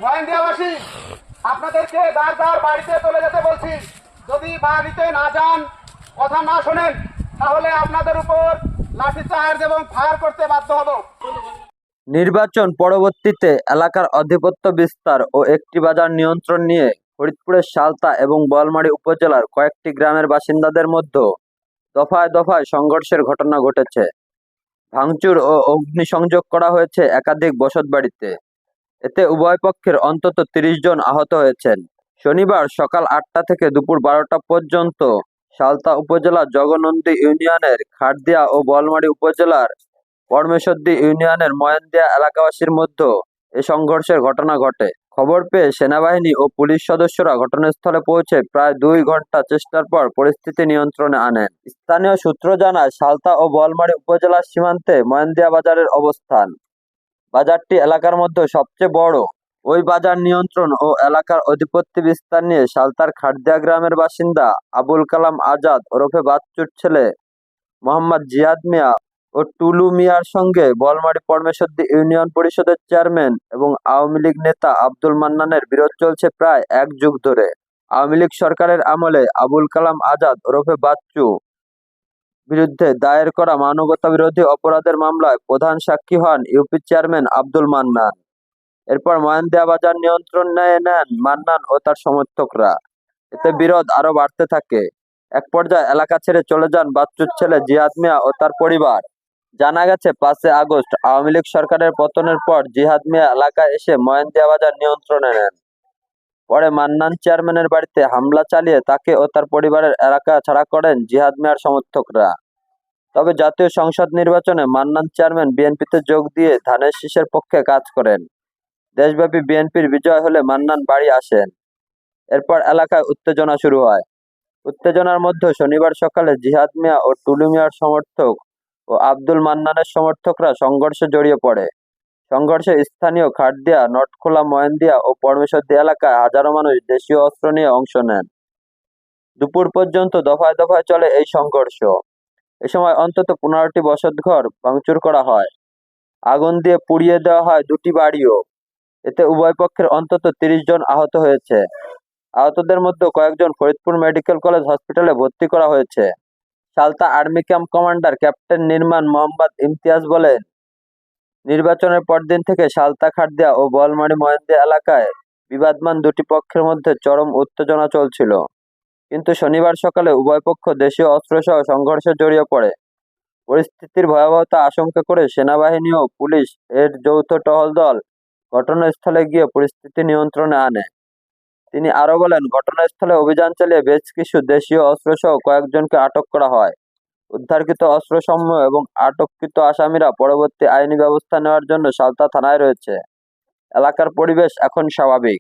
মহেন্দ্রিয়াবাসী, আপনাদেরকে দাঁড় দাঁড় বাড়িতে চলে যেতে বলছি। যদি বাড়িতে না যান, কথা না শোনেন, তাহলে আপনাদের উপর লাঠিচার্জ এবং ফায়ার করতে বাধ্য হব। নির্বাচন পরবর্তীতে এলাকার আধিপত্য বিস্তার ও একটি বাজার নিয়ন্ত্রণ নিয়ে ফরিদপুরের সালতা এবং বোয়ালমারী উপজেলার কয়েকটি গ্রামের বাসিন্দাদের মধ্যে দফায় দফায় সংঘর্ষের ঘটনা ঘটেছে। ভাঙচুর ও অগ্নিসংযোগ করা হয়েছে একাধিক বসতবাড়িতে। এতে উভয় পক্ষের অন্তত ৩০ জন আহত হয়েছেন। শনিবার সকাল ৮টা থেকে দুপুর ১২টা পর্যন্ত সালতা উপজেলার জগনন্দী ইউনিয়নের খাটদিয়া ও বোয়ালমারী উপজেলার পরমেশ্বরদী ইউনিয়নের ময়েনদিয়া এলাকাবাসীর মধ্যে এ সংঘর্ষের ঘটনা ঘটে। খবর পেয়ে সেনাবাহিনী ও পুলিশ সদস্যরা ঘটনাস্থলে পৌঁছে প্রায় ২ ঘন্টা চেষ্টার পর পরিস্থিতি নিয়ন্ত্রণে আনেন। স্থানীয় সূত্র জানায়, সালতা ও বোয়ালমারী উপজেলার সীমান্তে ময়েনদিয়া বাজারের অবস্থান। বাজারটি এলাকার মধ্যে সবচেয়ে বড়। ওই বাজার নিয়ন্ত্রণ ও এলাকার আধিপত্য বিস্তার নিয়ে সালতার খাটদিয়া গ্রামের বাসিন্দা আবুল কালাম আজাদ ওরফে বাচ্চুর ছেলে মোহাম্মদ জিয়াদ মিয়া ও টুলু মিয়ার সঙ্গে বোয়ালমারী পরমেশ্বরদী ইউনিয়ন পরিষদের চেয়ারম্যান এবং আওয়ামী লীগ নেতা আব্দুল মান্নানের বিরোধ চলছে প্রায় ১ যুগ ধরে। আওয়ামী লীগ সরকারের আমলে আবুল কালাম আজাদ ওরফে বাচ্চু বিরুদ্ধে দায়ের করা মানবতাবিরোধী অপরাধের মামলায় প্রধান সাক্ষী হন ইউপি চেয়ারম্যান আব্দুল মান্নান। এরপর ময়েনদিয়া বাজার নিয়ন্ত্রণ নেন মান্নান ও তার সমর্থকরা। এতে বিরোধ আরো বাড়তে থাকে। এক পর্যায়ে এলাকা ছেড়ে চলে যান বাচ্চুর ছেলে জিহাদ মিয়া ও তার পরিবার। জানা গেছে, ৫ আগস্ট আওয়ামী লীগ সরকারের পতনের পর জিহাদ মিয়া এলাকায় এসে ময়েনদিয়া বাজার নিয়ন্ত্রণে নেন। পরে মান্নান চেয়ারম্যানের বাড়িতে হামলা চালিয়ে তাকে ও তার পরিবারের এলাকা ছাড়া করেন জিহাদ মিয়ার সমর্থকরা। তবে জাতীয় সংসদ নির্বাচনে মান্নান চেয়ারম্যান বিএনপিতে যোগ দিয়ে ধানের শীষের পক্ষে কাজ করেন। দেশব্যাপী বিএনপির বিজয় হলে মান্নান বাড়ি আসেন। এরপর এলাকায় উত্তেজনা শুরু হয়। উত্তেজনার মধ্যে শনিবার সকালে জিহাদ মিয়া ও টুলু মিয়ার সমর্থক ও আব্দুল মান্নানের সমর্থকরা সংঘর্ষে জড়িয়ে পড়ে। সংঘর্ষে স্থানীয় খাটদিয়া, নটখোলা, ময়েনদিয়া ও পরমেশ্বরদী এলাকায় হাজারো মানুষ দেশীয় অস্ত্র নিয়ে অংশ নেন। দুপুর পর্যন্ত দফায় দফায় চলে এই সংঘর্ষ। এ সময় অন্তত ১৫টি বসতঘর ভাঙচুর করা হয়। আগুন দিয়ে পুড়িয়ে দেওয়া হয় ২টি বাড়িও। এতে উভয় পক্ষের অন্তত ৩০ জন আহত হয়েছে। আহতদের মধ্যে কয়েকজন ফরিদপুর মেডিকেল কলেজ হাসপাতালে ভর্তি করা হয়েছে। Salta army camp commander captain নির্মাণ মোহাম্মদ ইমতিয়াজ বলেন, নির্বাচনের পরদিন থেকে সালতা, খাটদিয়া ও বোয়ালমারী ময়েনদিয়া এলাকায় বিবাদমান দুটি পক্ষের মধ্যে চরম উত্তেজনা চলছিল। কিন্তু শনিবার সকালে উভয় পক্ষ দেশীয় অস্ত্রসহ সংঘর্ষে জড়িয়ে পড়ে। পরিস্থিতির ভয়াবহতা আশঙ্কা করে সেনাবাহিনী ও পুলিশ এর যৌথ টহল দল ঘটনাস্থলে গিয়ে পরিস্থিতি নিয়ন্ত্রণে আনে। তিনি আরো বলেন, ঘটনাস্থলে অভিযান চালিয়ে বেশ কিছু দেশীয় অস্ত্রসহ কয়েকজনকে আটক করা হয়। উদ্ধারকৃত অস্ত্রসমূহ এবং আটককৃত আসামিরা পরবর্তী আইনি ব্যবস্থা নেওয়ার জন্য সালতা থানায় রয়েছে। এলাকার পরিবেশ এখন স্বাভাবিক।